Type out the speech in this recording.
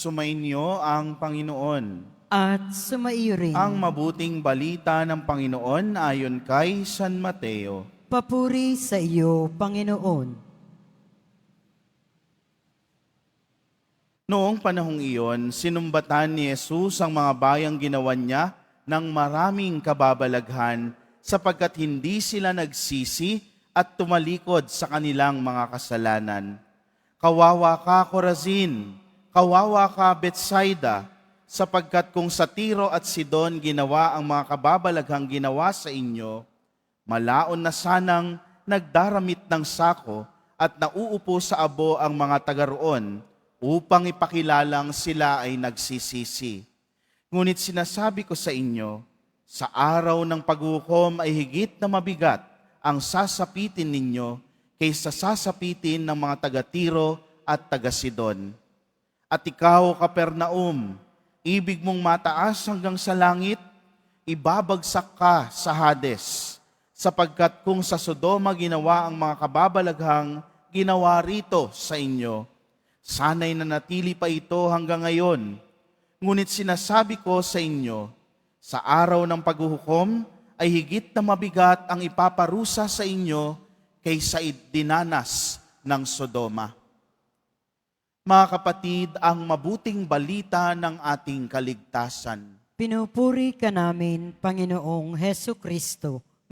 Sumainyo ang Panginoon. At sumaiyo rin. Ang mabuting balita ng Panginoon ayon kay San Mateo. Papuri sa iyo, Panginoon. Noong panahong iyon, sinumbatan ni Jesus ang mga bayang ginawa niya ng maraming kababalaghan sapagkat hindi sila nagsisi at tumalikod sa kanilang mga kasalanan. Kawawa ka, Corazin! Kawawa ka, Betsaida! Sapagkat kung sa Tiro at Sidon ginawa ang mga kababalaghang ginawa sa inyo, malaon na sanang nagdaramit ng sako at nauupo sa abo ang mga taga roon upang ipakilalang sila ay nagsisisi. Ngunit sinasabi ko sa inyo, sa araw ng paghukom ay higit na mabigat ang sasapitin ninyo kaysa sasapitin ng mga taga Tiro at taga Sidon. At ikaw, Capernaum, ibig mong mataas hanggang sa langit, ibabagsak ka sa Hades, sapagkat kung sa Sodoma ginawa ang mga kababalaghang ginawa rito sa inyo, sana'y nanatili pa ito hanggang ngayon. Ngunit sinasabi ko sa inyo, sa araw ng paghuhukom ay higit na mabigat ang ipaparusa sa inyo kaysa dinanas ng Sodoma. Mga kapatid, ang mabuting balita ng ating kaligtasan. Pinupuri ka namin, Panginoong Heso Kristo.